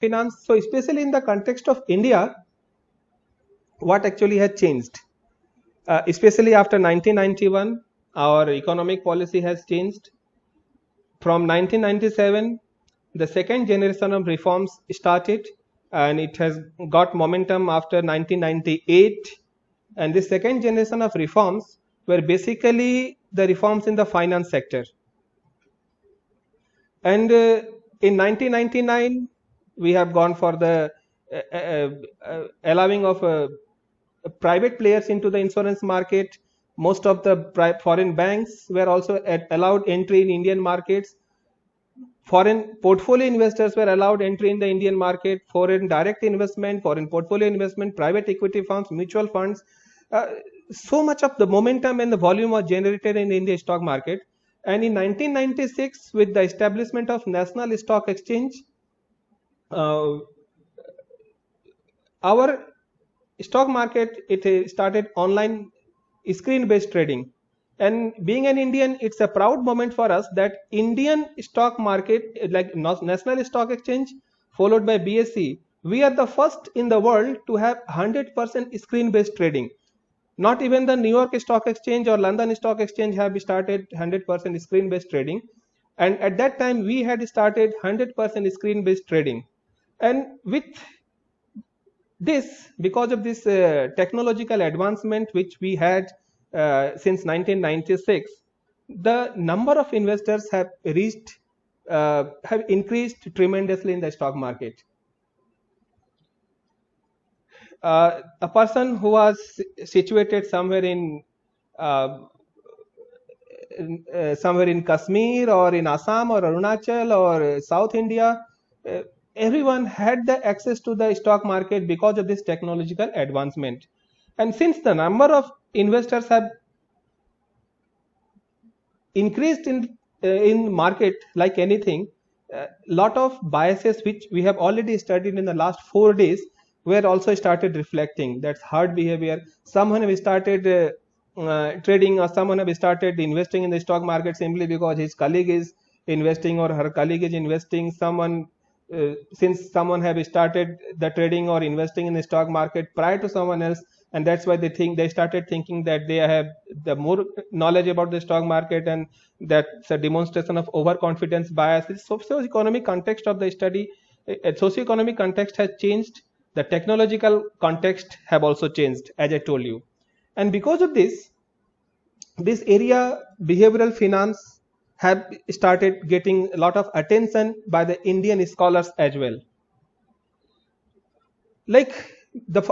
finance. So especially in the context of India, what actually has changed? Especially after 1991, our economic policy has changed. From 1997, the second generation of reforms started, and it has got momentum after 1998. And the second generation of reforms were basically the reforms in the finance sector. And in 1999, we have gone for the allowing of private players into the insurance market. Most of the foreign banks were also allowed entry in Indian markets. Foreign portfolio investors were allowed entry in the Indian market. Foreign direct investment, foreign portfolio investment, private equity firms, mutual funds. So much of the momentum and the volume was generated in the Indian stock market. And in 1996, with the establishment of National Stock Exchange, uh, our stock market, it started online screen based trading. And being an Indian, it's a proud moment for us that Indian stock market, like National Stock Exchange followed by BSE, we are the first in the world to have 100% screen based trading. Not even the New York Stock Exchange or London Stock Exchange have started 100% screen based trading. And at that time we had started 100% screen based trading. And with this, because of this technological advancement which we had since 1996, the number of investors have increased tremendously in the stock market. A person who was situated uh, somewhere in Kashmir or in Assam or Arunachal or South India, uh, everyone had the access to the stock market because of this technological advancement. And since the number of investors have increased in market like anything, lot of biases which we have already studied in the last 4 days were also started reflecting. That's hard behavior. Someone have started trading, or someone have started investing in the stock market simply because his colleague is investing or her colleague is investing. Since someone have started the trading or investing in the stock market prior to someone else, and that's why they started thinking that they have the more knowledge about the stock market, and that's a demonstration of overconfidence bias. The socio-economic context of the study, socio-economic context has changed. The technological context have also changed, as I told you. And because of this area, behavioral finance, have started getting a lot of attention by the Indian scholars as well. Like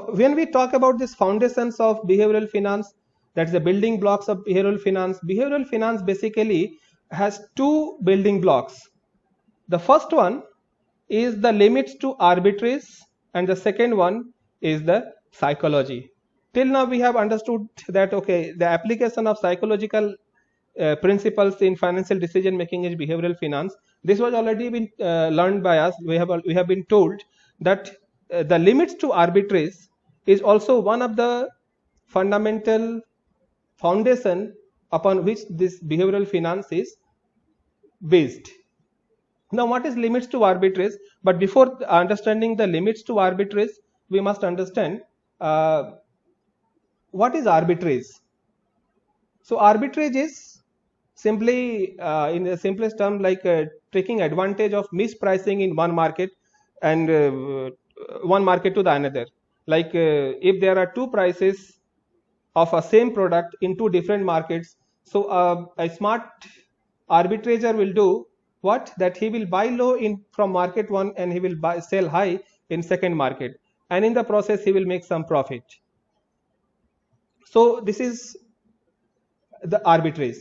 when we talk about these foundations of behavioral finance, that's the building blocks of behavioral finance basically has two building blocks. The first one is the limits to arbitrage, and the second one is the psychology. Till now we have understood that okay, the application of psychological principles in financial decision making is behavioral finance. This was already been learned by us. We have been told that the limits to arbitrage is also one of the fundamental foundation upon which this behavioral finance is based. Now, what is limits to arbitrage? But before understanding the limits to arbitrage, we must understand uh, what is arbitrage. So, arbitrage is simply, in the simplest term, like taking advantage of mispricing in one market and one market to the another. Like if there are two prices of a same product in two different markets, so a smart arbitrager will do what, that he will buy low in from market one and he will sell high in second market, and in the process he will make some profit. So this is the arbitrage.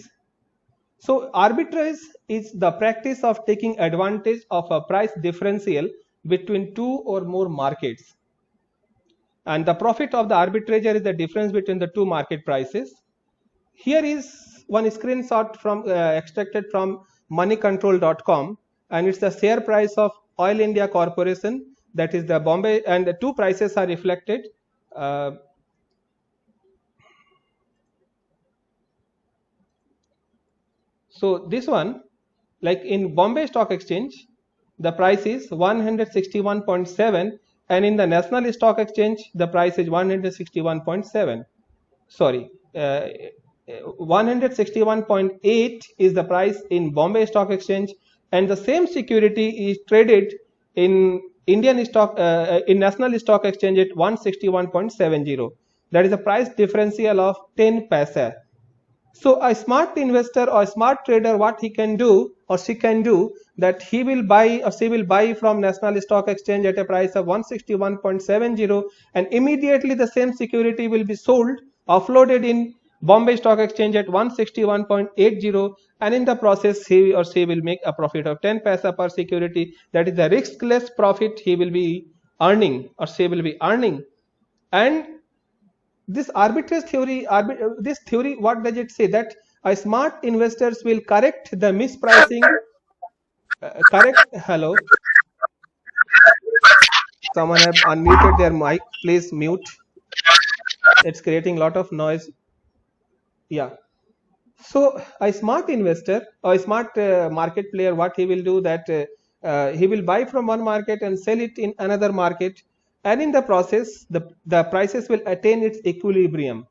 So arbitrage is the practice of taking advantage of a price differential between two or more markets, and the profit of the arbitrager is the difference between the two market prices. Here is one screenshot from extracted from moneycontrol.com, and it's the share price of Oil India Corporation, that is the Bombay, and the two prices are reflected. Uh, so this one, like in Bombay Stock Exchange, the price is 161.7, and in the National Stock Exchange the price is 161.7. Sorry, 161.8 is the price in Bombay Stock Exchange, and the same security is traded in in National Stock Exchange at 161.70. That is a price differential of 10 paisa. So a smart investor or a smart trader, what he can do or she can do, that he will buy or she will buy from National Stock Exchange at a price of 161.70, and immediately the same security will be sold, offloaded in Bombay Stock Exchange at 161.80, and in the process he or she will make a profit of 10 paisa per security. That is the riskless profit he will be earning or she will be earning. And this arbitrage theory, this theory, what does it say? That a smart investors will correct the mispricing. Hello, someone have unmuted their mic. Please mute. It's creating a lot of noise. Yeah. So a smart investor or a smart market player, what he will do, that he will buy from one market and sell it in another market, and in the process the prices will attain its equilibrium.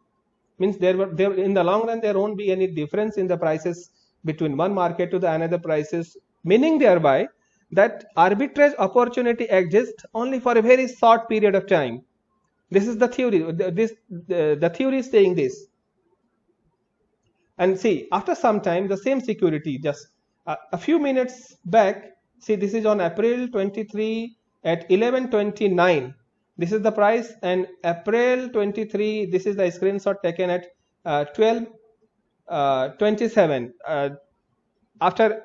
Means there in the long run there won't be any difference in the prices between one market to the another prices, meaning thereby that arbitrage opportunity exists only for a very short period of time. This is the theory. The theory is saying this. And see, after some time the same security, just a few minutes back, see, this is on April 23 at 11:29. This is the price, and April 23, this is the screenshot taken at 12:27. After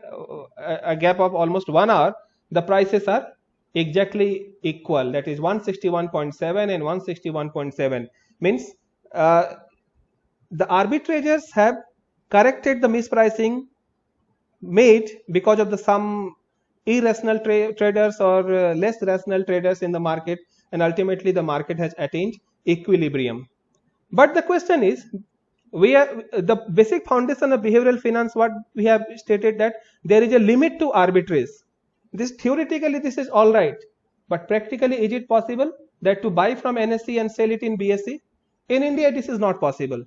a gap of almost 1 hour, the prices are exactly equal. That is 161.7 and 161.7. Means the arbitragers have corrected the mispricing made because of the some irrational traders or less rational traders in the market, and ultimately the market has attained equilibrium. But the question is, we are the basic foundation of behavioral finance, what we have stated, that there is a limit to arbitrage. This theoretically this is all right, but practically is it possible that to buy from NSE and sell it in BSE? In India this is not possible.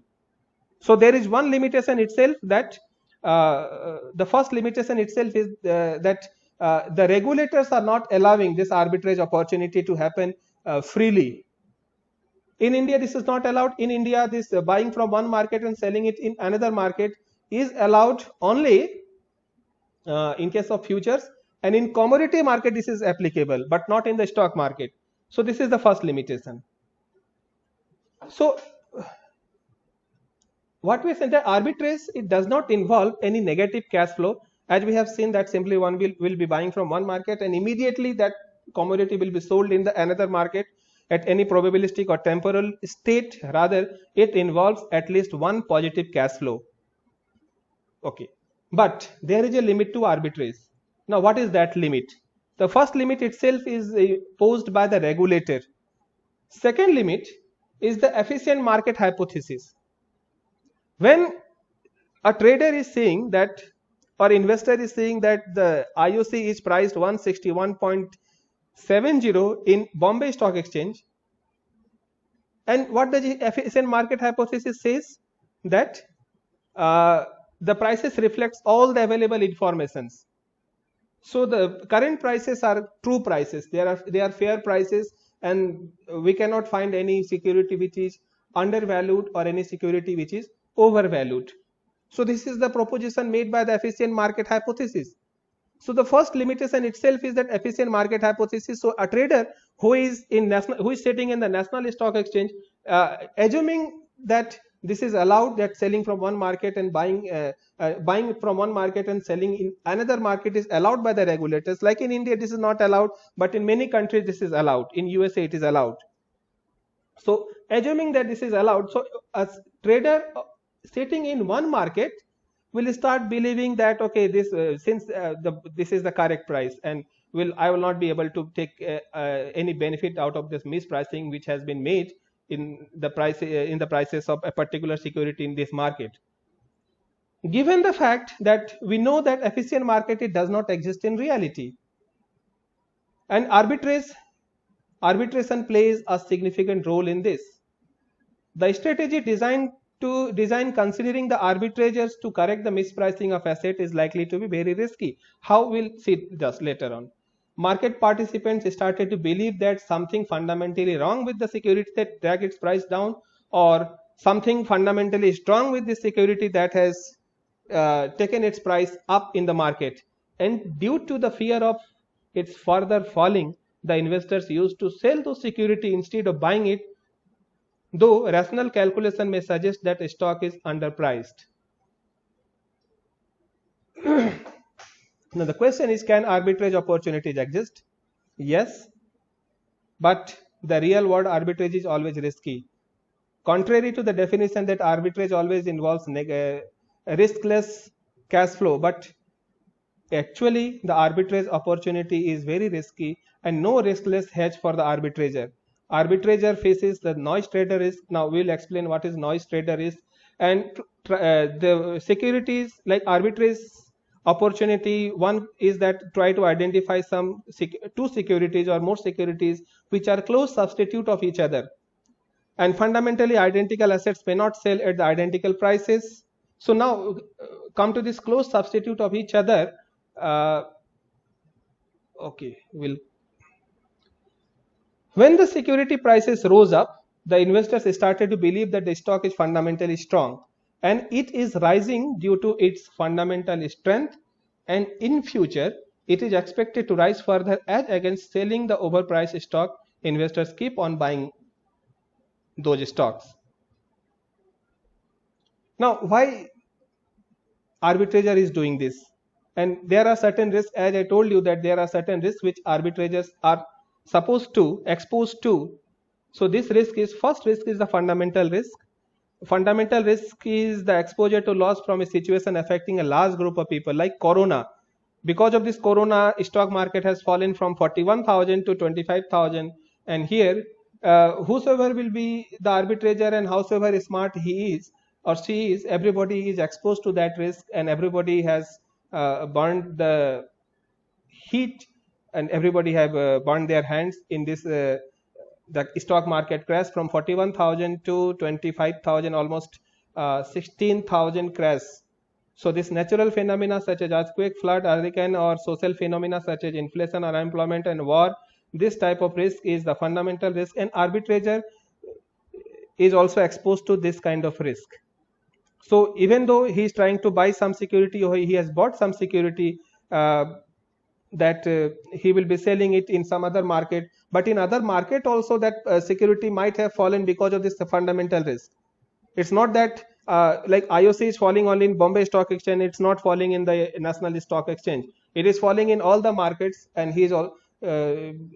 So there is one limitation itself, that the first limitation itself is that the regulators are not allowing this arbitrage opportunity to happen freely. In India this is not allowed. In India this buying from one market and selling it in another market is allowed only in case of futures, and in commodity market this is applicable, but not in the stock market. So this is the first limitation. So what we say, that arbitrage, it does not involve any negative cash flow, as we have seen that simply one will be buying from one market and immediately that commodity will be sold in the another market at any probabilistic or temporal state. Rather, it involves at least one positive cash flow. Okay, but there is a limit to arbitrage. Now what is that limit? The first limit itself is posed by the regulator. Second limit is the efficient market hypothesis. When a trader is saying that, or investor is saying that the IOC is priced 161.70 in Bombay Stock Exchange, and what the efficient market hypothesis says, that the prices reflects all the available informations. So the current prices are true prices, they are fair prices, and we cannot find any security which is undervalued or any security which is overvalued. So this is the proposition made by the efficient market hypothesis. So the first limitation itself is that efficient market hypothesis. So a trader who is sitting in the National Stock Exchange, assuming that this is allowed, that selling from one market and buying from one market and selling in another market is allowed by the regulators. Like in India this is not allowed, but in many countries this is allowed. In USA it is allowed. So assuming that this is allowed, so a trader sitting in one market will start believing that, okay, this this is the correct price, and I will not be able to take any benefit out of this mispricing which has been made in the prices of a particular security in this market. Given the fact that we know that efficient market, it does not exist in reality. And arbitration plays a significant role in this. The strategy designed considering the arbitrageurs to correct the mispricing of asset is likely to be very risky. How? We'll see just later on. Market participants started to believe that something fundamentally wrong with the security that drag its price down, or something fundamentally strong with the security that has taken its price up in the market. And due to the fear of its further falling, the investors used to sell those security instead of buying it, though rational calculation may suggest that a stock is underpriced. Now the question is, can arbitrage opportunities exist? Yes, but the real world arbitrage is always risky. Contrary to the definition that arbitrage always involves riskless cash flow, but actually the arbitrage opportunity is very risky and no riskless hedge for the arbitrager. Arbitrager faces the noise trader risk. Now we'll explain what is noise trader risk. And the securities like arbitrage opportunity, one is that try to identify two securities or more securities which are close substitute of each other, and fundamentally identical assets may not sell at the identical prices. So now come to this close substitute of each other. When the security prices rose up, the investors started to believe that the stock is fundamentally strong, and it is rising due to its fundamental strength, and in future it is expected to rise further. As against selling the overpriced stock, investors keep on buying those stocks. Now why arbitrager is doing this? And there are certain risks, as I told you that there are certain risks which arbitrators are exposed to. So this first risk is the fundamental risk. Fundamental risk is the exposure to loss from a situation affecting a large group of people, like corona. Because of this corona, stock market has fallen from 41,000 to 25,000, and here whosoever will be the arbitrager and howsoever smart he is or she is, everybody is exposed to that risk, and everybody has burned the heat, and everybody have burned their hands in this the stock market crash from 41,000 to 25,000, almost 16,000 crash. So this natural phenomena such as earthquake, flood, hurricane, or social phenomena such as inflation, unemployment, and war, this type of risk is the fundamental risk, and arbitrager is also exposed to this kind of risk. So even though he is trying to buy some security, or he has bought some security that he will be selling it in some other market, but in other market also that security might have fallen because of this fundamental risk. It's not that like IOC is falling only in Bombay Stock Exchange, it's not falling in the National Stock Exchange. It is falling in all the markets, and he is all and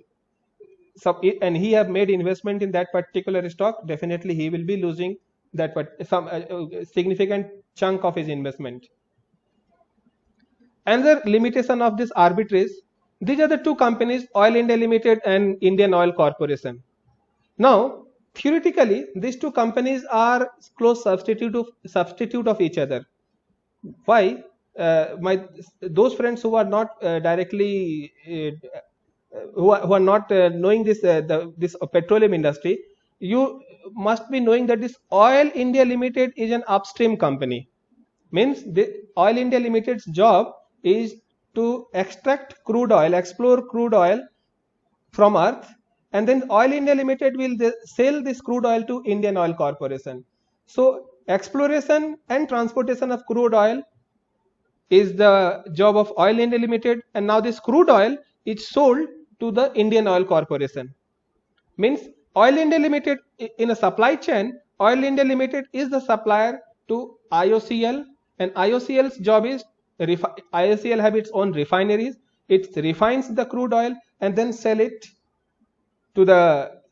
he have made investment in that particular stock. Definitely he will be losing that some significant chunk of his investment. Another limitation of this arbitrage, these are the two companies, Oil India Limited and Indian Oil Corporation. Now theoretically these two companies are close substitute of each other. Why? Those friends who are not directly who are not knowing this petroleum industry, you must be knowing that this Oil India Limited is an upstream company. Means the Oil India Limited's job is to extract crude oil, explore crude oil from earth, and then Oil India Limited will sell this crude oil to Indian Oil Corporation. So exploration and transportation of crude oil is the job of Oil India Limited, and now this crude oil is sold to the Indian Oil Corporation. Means Oil India Limited in a supply chain, Oil India Limited is the supplier to IOCL, and IOCL's job is IOCL have its own refineries. It refines the crude oil and then sell it to the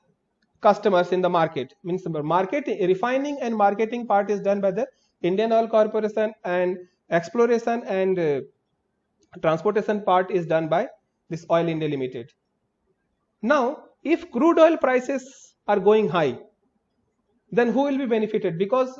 customers in the market. Means the refining and marketing part is done by the Indian Oil Corporation, and exploration and transportation part is done by this Oil India Limited. Now if crude oil prices are going high, then who will be benefited? Because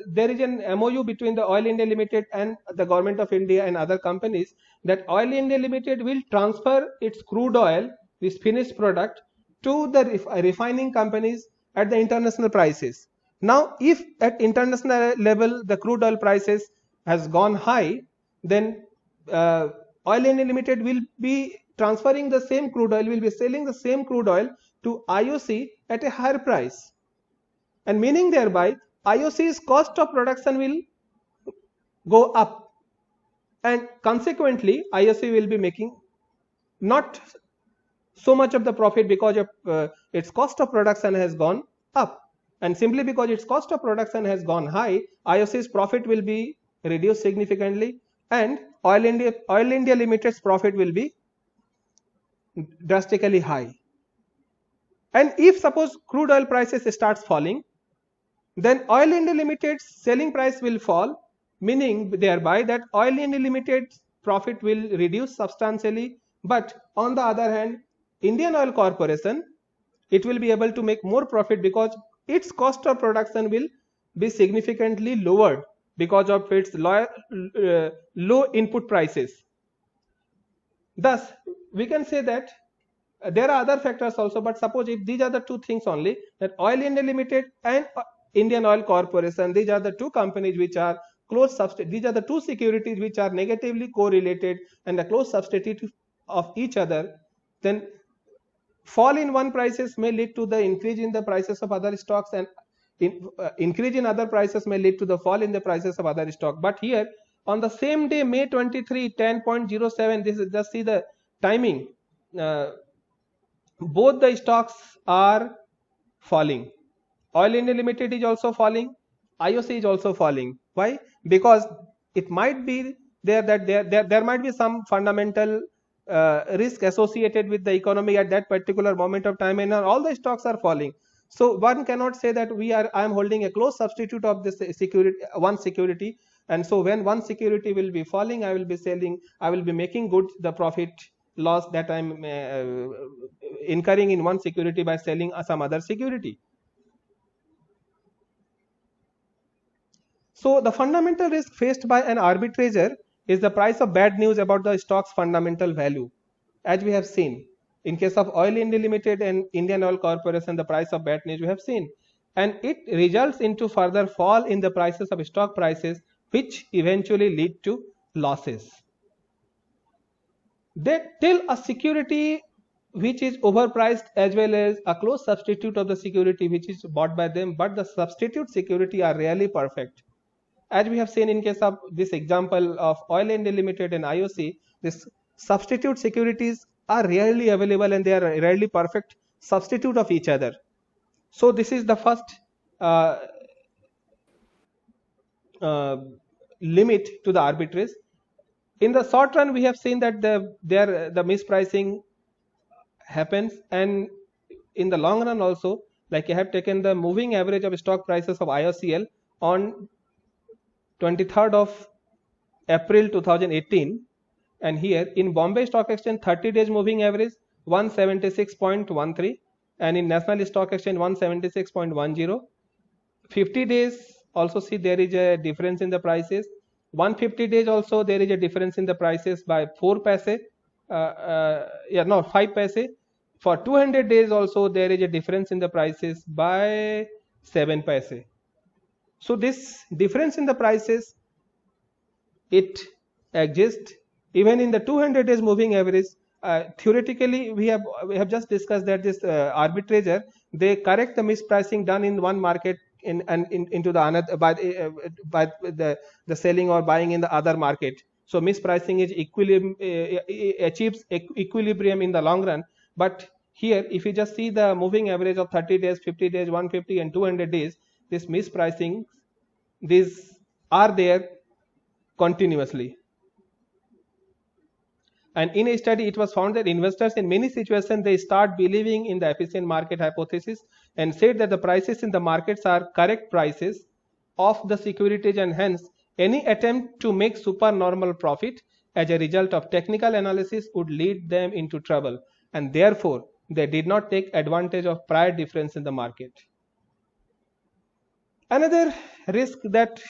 there is an MOU between the Oil India Limited and the government of India and other companies, that Oil India Limited will transfer its crude oil this finished product to the refining companies at the international prices. Now, if at international level the crude oil prices has gone high, then Oil India Limited will be transferring the same crude oil, will be selling the same crude oil to IOC at a higher price, and meaning thereby IOC's cost of production will go up, and consequently IOC will be making not so much of the profit because of its cost of production has gone up, and simply because its cost of production has gone high, IOC's profit will be reduced significantly, and Oil India Limited's profit will be drastically high. And if suppose crude oil prices starts falling, then Oil India Limited's selling price will fall, meaning thereby that Oil India Limited's profit will reduce substantially. But on the other hand, Indian Oil Corporation, it will be able to make more profit because its cost of production will be significantly lowered because of its low input prices. Thus, we can say that there are other factors also, but suppose if these are the two things only, that Oil India Limited and Indian Oil Corporation, these are the two companies which are close substitute, these are the two securities which are negatively correlated and a close substitute of each other, then fall in one prices may lead to the increase in the prices of other stocks, and increase in other prices may lead to the fall in the prices of other stock. But here on the same day, May 23, 10.07, this is just see the timing, both the stocks are falling. Oil India Limited is also falling, IOC is also falling. Why? Because it might be there that there might be some fundamental risk associated with the economy at that particular moment of time, and all the stocks are falling. So one cannot say that I am holding a close substitute of this security, one security, and so when one security will be falling, I will be selling, I will be making good the profit loss that I am incurring in one security by selling some other security. So the fundamental risk faced by an arbitrager is the price of bad news about the stock's fundamental value. As we have seen, in case of Oil India Limited and Indian Oil Corporation, the price of bad news we have seen, and it results into further fall in the prices of stock prices, which eventually lead to losses. Till a security which is overpriced as well as a close substitute of the security which is bought by them, but the substitute security are rarely perfect. As we have seen in case of this example of Oil India Limited and IOC, this substitute securities are rarely available and they are rarely perfect substitute of each other. So this is the first limit to the arbitrage. In the short run, we have seen that the mispricing happens, and in the long run also, like I have taken the moving average of stock prices of IOCL on 23rd of April 2018, and here in Bombay Stock Exchange 30 days moving average 176.13, and in National Stock Exchange 176.10. 50 days also see there is a difference in the prices. 150 days also there is a difference in the prices by 4 paise, 5 paise. For 200 days also there is a difference in the prices by 7 paise. So this difference in the prices, it exists even in the 200 days moving average. Theoretically, we have just discussed that this arbitrager, they correct the mispricing done in one market into the another by the selling or buying in the other market. So mispricing is achieves equilibrium in the long run. But here, if you just see the moving average of 30 days, 50 days, 150 and 200 days, this mispricing, these are there continuously. And in a study, it was found that investors in many situations, they start believing in the efficient market hypothesis and said that the prices in the markets are correct prices of the securities, and hence any attempt to make supernormal profit as a result of technical analysis would lead them into trouble, and therefore they did not take advantage of prior difference in the market. Another risk that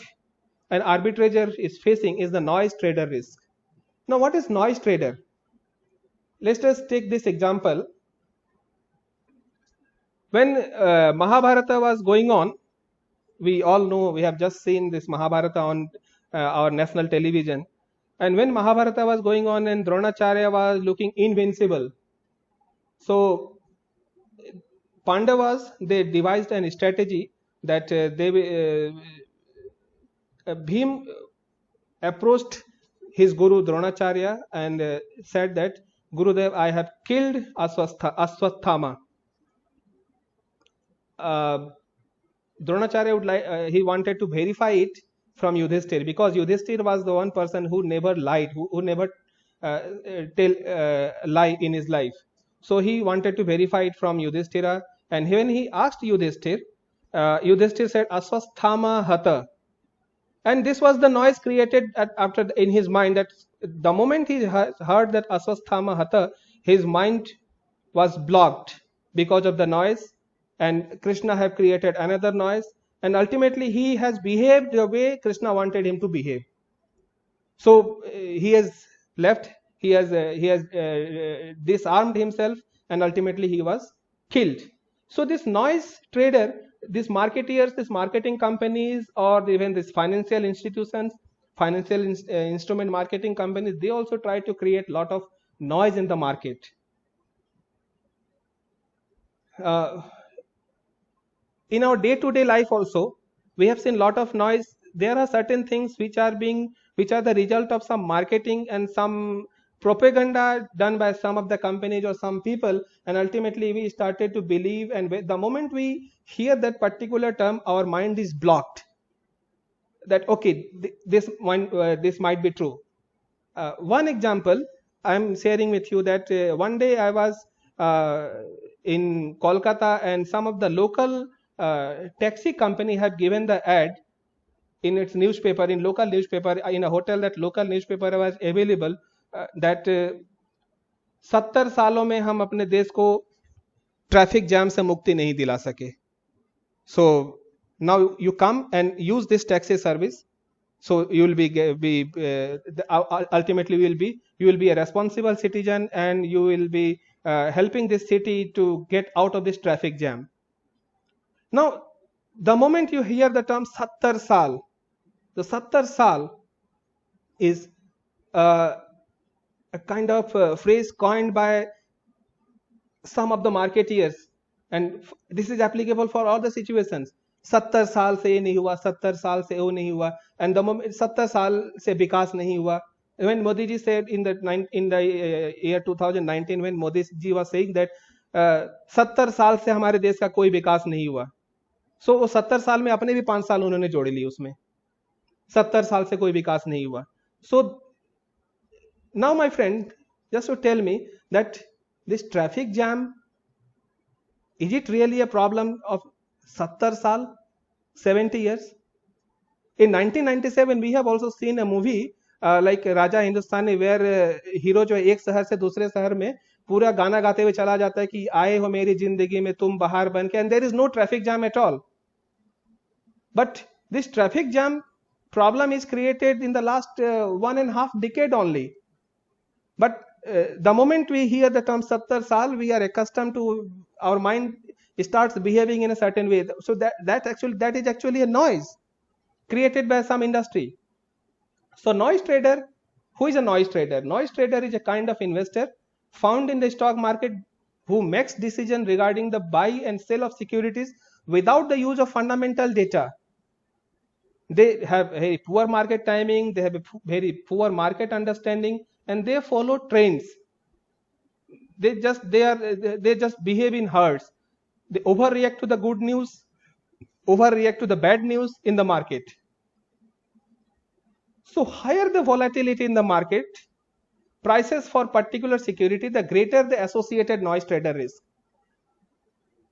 an arbitrager is facing is the noise trader risk. Now, what is noise trader? Let's just take this example When Mahabharata was going on, we all know, we have just seen this Mahabharata on our national television. And when Mahabharata was going on and Dronacharya was looking invincible, so Pandavas, they devised a strategy that Bhim approached his Guru Dronacharya and said that, Gurudev, I have killed Aswathama. Dronacharya would like, he wanted to verify it from Yudhishthir, because Yudhishthir was the one person who never lied, who never tell lie in his life. So he wanted to verify it from Yudhishthira, and when he asked Yudhishthir, Yudhishthir said Aswasthama Hata, and this was the noise created after in his mind, that the moment he heard that Aswasthama Hata, his mind was blocked because of the noise, and Krishna have created another noise, and ultimately he has behaved the way Krishna wanted him to behave. So he has left, he has disarmed himself, and ultimately he was killed. So this noise trader, these marketeers, these marketing companies, or even these financial institutions, financial instrument marketing companies, they also try to create lot of noise in the market. In our day-to-day life also, we have seen lot of noise. There are certain things which are the result of some marketing and some propaganda done by some of the companies or some people, and ultimately we started to believe, and the moment we hear that particular term, our mind is blocked, that okay, this might be true. One example I'm sharing with you, that one day I was in Kolkata, and some of the local taxi company had given the ad in its newspaper, in local newspaper, in a hotel, that local newspaper was available, that 70 सालों में हम अपने देश को traffic jam से मुक्ति नहीं दिला सके. So now you come and use this taxi service, so you will ultimately you will be a responsible citizen, and you will be helping this city to get out of this traffic jam. Now, the moment you hear the term 70 saal, the 70 saal is a kind of phrase coined by some of the marketeers, and this is applicable for all the situations. 70 साल से ये नहीं हुआ, 70 साल से वो नहीं हुआ, and the moment 70 साल से विकास नहीं हुआ. When Modi ji said in the year 2019, when Modi ji was saying that 70 साल से हमारे देश का कोई विकास नहीं हुआ, so वो 70 साल में अपने भी 5 साल उन्होंने जोड़ ली उसमें. 70 साल से कोई विकास नहीं हुआ. So now my friend, just to tell me that this traffic jam, is it really a problem of 70 saal, 70 years? In 1997, we have also seen a movie like Raja Hindustani, where hero जो एक शहर से दूसरे शहर में पूरा गाना गाते हुए चला जाता है कि आए हो मेरी जिंदगी में तुम बहार बन के, and there is no traffic jam at all. But this traffic jam problem is created in the last 1.5 decade only. But the moment we hear the term 70 saal, we are accustomed to, our mind starts behaving in a certain way. So that is actually a noise created by some industry. So noise trader, who is a noise trader? Noise trader is a kind of investor found in the stock market who makes decision regarding the buy and sell of securities without the use of fundamental data. They have very poor market timing, they have a very poor market understanding, and they follow trends. They just behave in herds. They overreact to the good news, overreact to the bad news in the market. So higher the volatility in the market, prices for particular security, the greater the associated noise trader risk.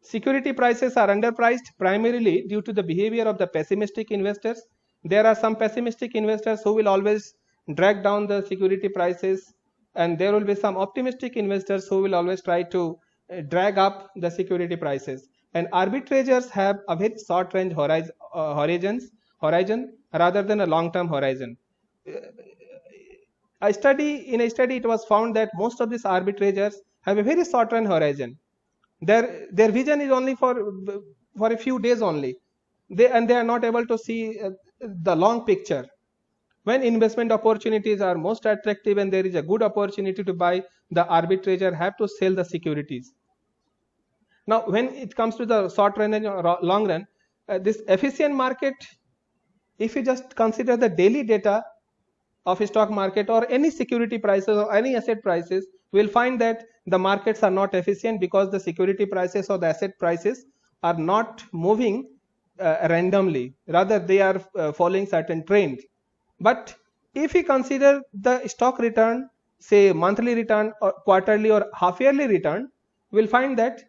Security prices are underpriced primarily due to the behavior of the pessimistic investors. There are some pessimistic investors who will always drag down the security prices, and there will be some optimistic investors who will always try to drag up the security prices. And arbitrageurs have a very short range horizon rather than a long term horizon. In a study it was found that most of these arbitrageurs have a very short run horizon. their vision is only for a few days only. They are not able to see the long picture. When investment opportunities are most attractive and there is a good opportunity to buy, the arbitrager have to sell the securities. Now, when it comes to the short run and long run, this efficient market, if you just consider the daily data of a stock market or any security prices or any asset prices, we'll find that the markets are not efficient because the security prices or the asset prices are not moving randomly. Rather, they are following certain trend. But if we consider the stock return, say monthly return or quarterly or half yearly return, we'll find that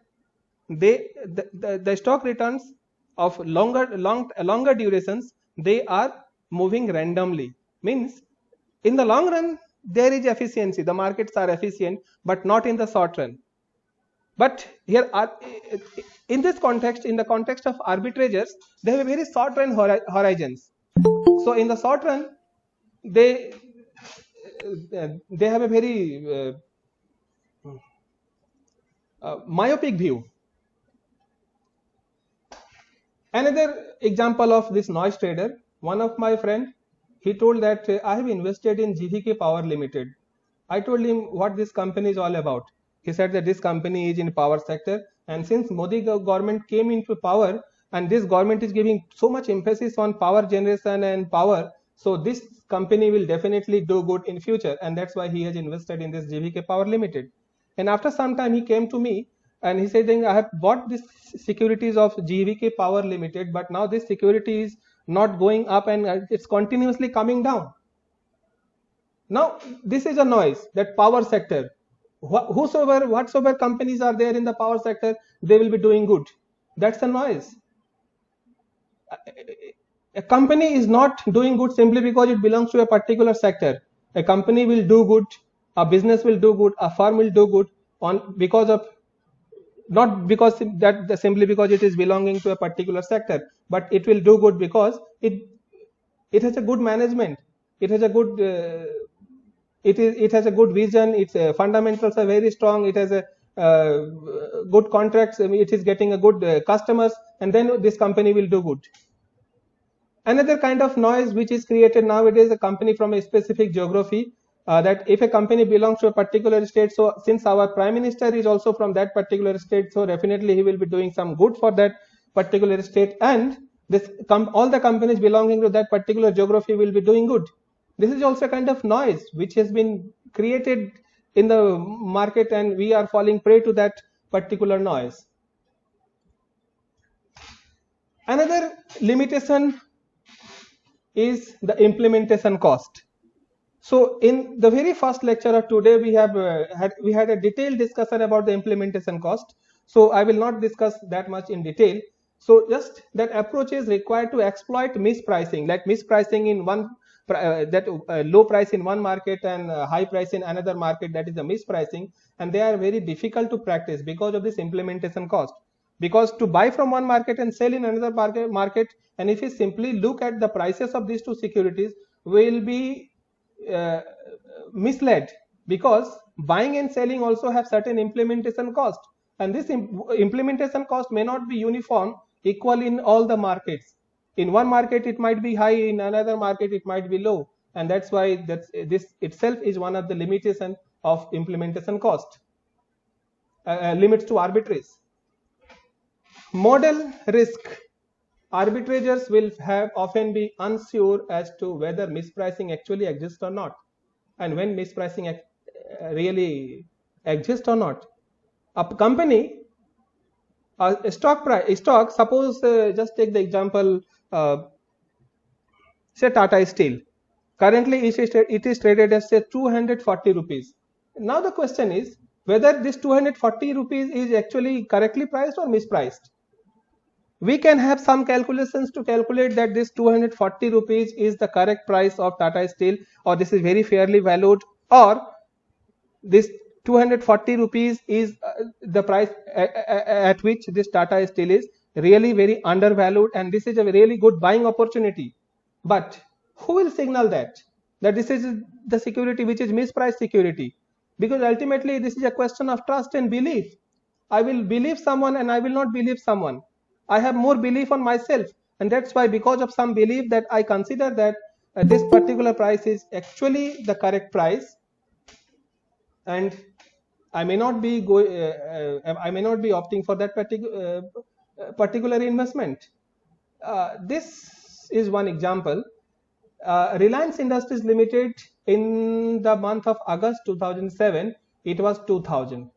the stock returns of longer durations, they are moving randomly. Means in the long run there is efficiency, the markets are efficient, but not in the short run. But here in this context, in the context of arbitrageurs, they have a very short run horizons. So in the short run, they have a very myopic view. Another example of this noise trader, one of my friend, he told that I have invested in GVK Power Limited. I told him what this company is all about. He said that this company is in power sector, and since Modi government came into power and this government is giving so much emphasis on power generation and power, so this company will definitely do good in future, and that's why he has invested in this GVK Power Limited. And after some time he came to me and he said, I have bought this securities of GVK Power Limited, but now this security is not going up and it's continuously coming down. Now this is a noise, that power sector, whatsoever companies are there in the power sector, they will be doing good. That's a noise. A company is not doing good simply because it belongs to a particular sector. A company will do good, a business will do good, a firm will do good not because that simply because it is belonging to a particular sector, but it will do good because it has a good management, it has a good it has a good vision, its fundamentals are very strong, it has a good contracts, it is getting a good customers, and then this company will do good. Another kind of noise which is created nowadays, a company from a specific geography, that if a company belongs to a particular state, so since our prime minister is also from that particular state, so definitely he will be doing some good for that particular state, and all the companies belonging to that particular geography will be doing good. This is also a kind of noise which has been created in the market, and we are falling prey to that particular noise. Another limitation is the implementation cost. So in the very first lecture of today, we had a detailed discussion about the implementation cost. So I will not discuss that much in detail. So just that approach is required to exploit mispricing, like mispricing in one low price in one market and high price in another market, that is the mispricing, and they are very difficult to practice because of this implementation cost. Because to buy from one market and sell in another market, and if you simply look at the prices of these two securities, will be misled, because buying and selling also have certain implementation cost, and this implementation cost may not be uniform equal in all the markets. In one market it might be high, in another market it might be low, and that's why this itself is one of the limitations of implementation cost. Limits to arbitrage. Model risk. Arbitrageurs will often be unsure as to whether mispricing actually exists or not, and when mispricing really exists or not. A company, a stock, suppose just take the example, say Tata Steel. Currently it is traded as say 240 rupees. Now the question is whether this 240 rupees is actually correctly priced or mispriced. We can have some calculations to calculate that this 240 rupees is the correct price of Tata Steel, or this is very fairly valued, or this 240 rupees is the price at which this Tata Steel is really very undervalued, and this is a really good buying opportunity. But who will signal that this is the security which is mispriced security? Because ultimately this is a question of trust and belief. I will believe someone and I will not believe someone. I have more belief on myself, and that's why, because of some belief, that I consider that this particular price is actually the correct price, and I may not be I may not be opting for that particular investment. This is one example. Reliance Industries Limited, in the month of August 2007, it was 2000,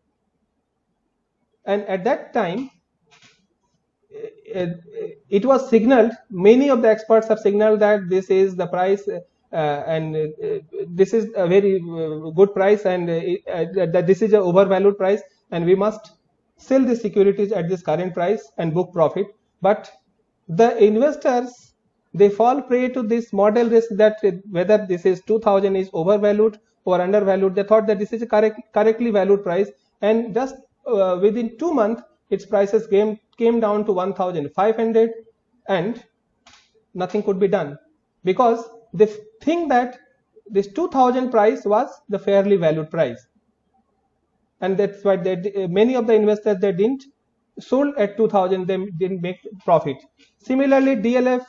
and at that time it was signaled, many of the experts have signaled that this is the price, and this is a very good price, and that this is a overvalued price, and we must sell the securities at this current price and book profit. But the investors, they fall prey to this model risk, that whether this is 2000 is overvalued or undervalued. They thought that this is a correctly valued price, and just within 2 months its prices came down to 1500, and nothing could be done, because they think that this 2000 price was the fairly valued price, and that's why many of the investors, they didn't sold at 2000, they didn't make profit. Similarly, DLF,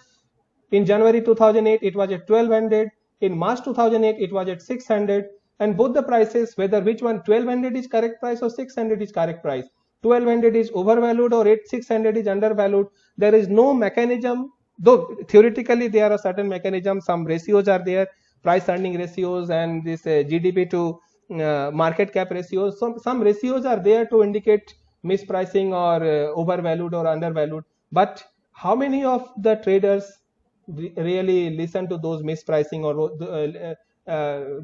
in January 2008 it was at 1200, in March 2008 it was at 600, and both the prices, whether which one 1200 is correct price or 600 is correct price, 1200 is overvalued or 600 is undervalued, there is no mechanism, though theoretically there are certain mechanisms, some ratios are there, price earning ratios and this GDP to market cap ratios. Some ratios are there to indicate mispricing or overvalued or undervalued, but how many of the traders really listen to those mispricing or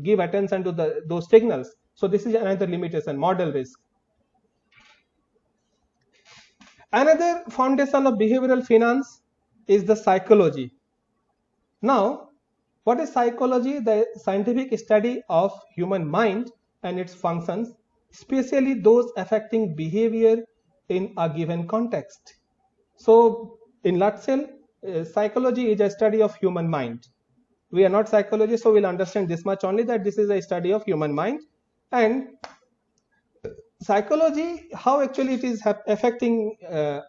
give attention to those signals? So this is another limitation, model risk. Another foundation of behavioral finance is the psychology. Now, what is psychology? The scientific study of human mind and its functions, especially those affecting behavior in a given context. So, in nutshell, psychology is a study of human mind. We are not psychologists, so we'll understand this much only, that this is a study of human mind. And psychology, how actually it is affecting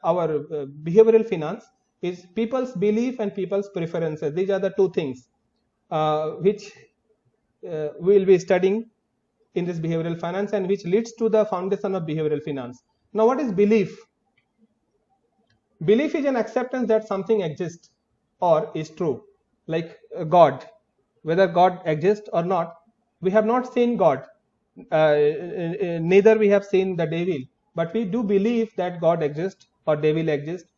our behavioral finance, is people's belief and people's preferences. These are the two things which we will be studying in this behavioral finance, and which leads to the foundation of behavioral finance. Now, what is belief? Belief is an acceptance that something exists or is true, like God. Whether God exists or not, we have not seen God, neither we have seen the devil, but we do believe that God exists or devil exists.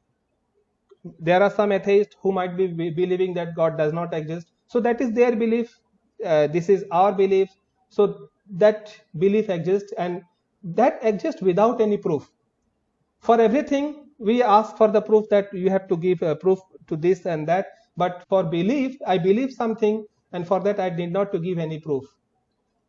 There are some atheists who might be believing that God does not exist, so that is their belief. This is our belief. So that belief exists, and that exists without any proof. For everything we ask for the proof, that you have to give proof to this and that, but for belief, I believe something, and for that I need not to give any proof.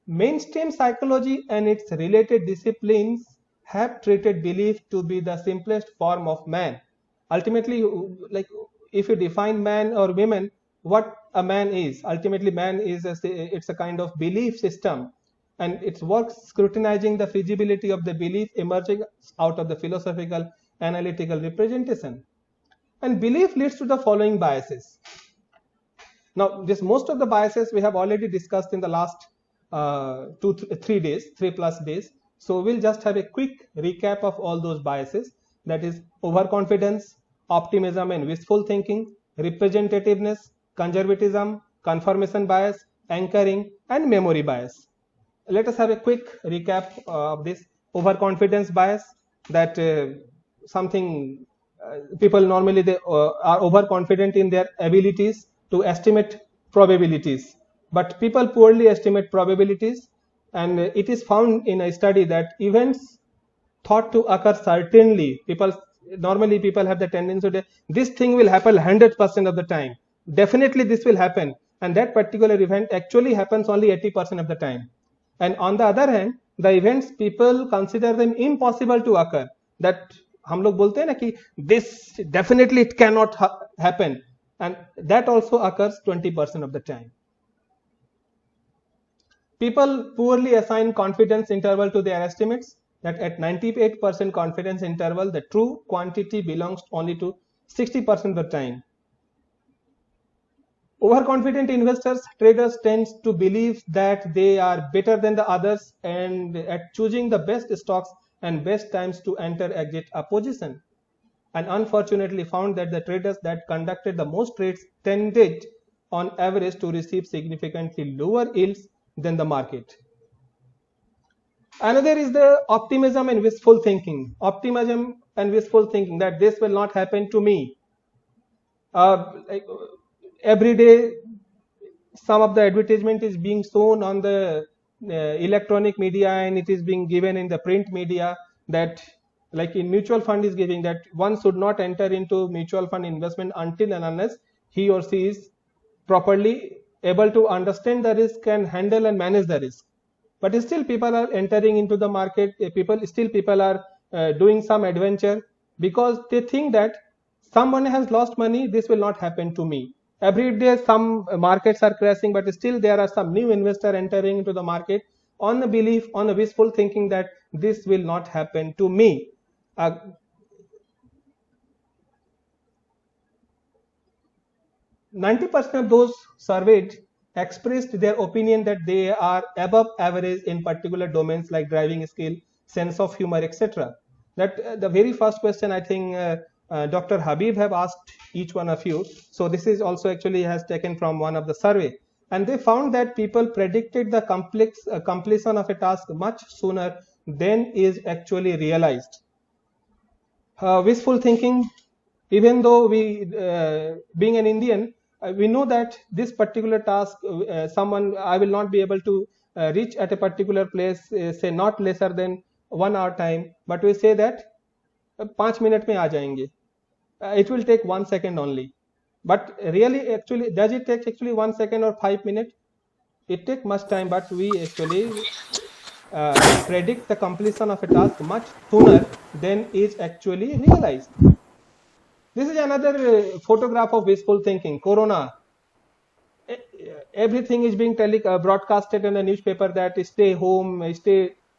Mainstream psychology and its related disciplines have treated belief to be the simplest form of man. Ultimately, like if you define man or women, what a man is, ultimately man is it's a kind of belief system, and its work scrutinizing the feasibility of the belief emerging out of the philosophical analytical representation. And belief leads to the following biases. Now, most of the biases we have already discussed in the last 3+ days. So we'll just have a quick recap of all those biases. That is overconfidence, optimism and wishful thinking, representativeness, conservatism, confirmation bias, anchoring, and memory bias. Let us have a quick recap of this. Overconfidence bias, that people normally they are overconfident in their abilities to estimate probabilities, but people poorly estimate probabilities, and it is found in a study that events thought to occur certainly, people have the tendency to this thing will happen 100% of the time, definitely this will happen, and that particular event actually happens only 80% of the time. And on the other hand, the events people consider them impossible to occur, that हम लोग बोलते हैं ना कि this definitely it cannot happen, and that also occurs 20% of the time. People poorly assign confidence interval to their estimates, that at 98% confidence interval, the true quantity belongs only to 60% of the time. Overconfident investors, traders tend to believe that they are better than the others and at choosing the best stocks and best times to enter exit a position, and unfortunately found that the traders that conducted the most trades tended on average to receive significantly lower yields than the market. Another is the optimism and wishful thinking. Optimism and wishful thinking that this will not happen to me. Every day some of the advertisement is being shown on the electronic media, and it is being given in the print media, that like in mutual fund is giving that one should not enter into mutual fund investment until and unless he or she is properly able to understand the risk and handle and manage the risk. But still people are entering into the market, people are doing some adventure because they think that someone has lost money, this will not happen to me. Every day some markets are crashing, but still there are some new investors entering into the market on the belief, on the wishful thinking that this will not happen to me. 90% of those surveyed expressed their opinion that they are above average in particular domains like driving skill, sense of humor, etc. That the very first question I think Dr. Habib have asked each one of you. So this is also actually has taken from one of the survey, and they found that people predicted the completion of a task much sooner than is actually realized. Wishful thinking, even though we being an Indian, we know that this particular task I will not be able to reach at a particular place say not lesser than 1 hour time, but we say that 5 minutes mein aa jayenge. It will take 1 second only, but really actually does it take actually 1 second or 5 minutes? It takes much time, but we actually predict the completion of a task much sooner than is actually realized. This is another photograph of wishful thinking. Corona, everything is being broadcasted in the newspaper that stay home,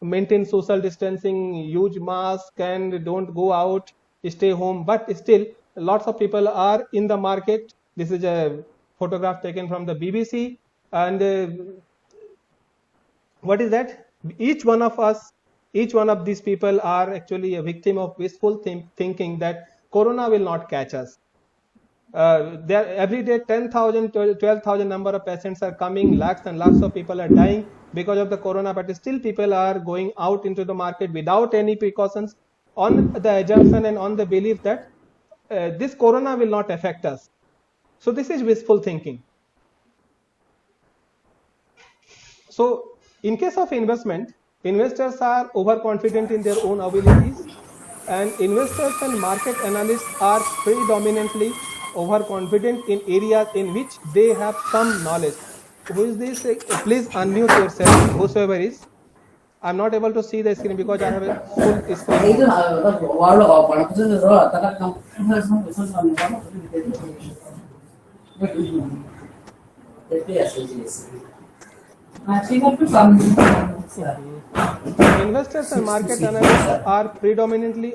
maintain social distancing, use mask and don't go out, stay home. But still lots of people are in the market. This is a photograph taken from the BBC, and what is that? Each one of these people are actually a victim of wishful thinking that Corona will not catch us. There every day 10,000 to 12,000 number of patients are coming, lakhs and lakhs of people are dying because of the Corona, but still people are going out into the market without any precautions on the assumption and on the belief that this Corona will not affect us. So this is wishful thinking. So in case of investment, investors are overconfident in their own abilities, and investors and market analysts are predominantly overconfident in areas in which they have some knowledge. Who is this? Please unmute yourself, whosoever is. I'm not able to see the screen because I have a full screen. Investors and market analysts are predominantly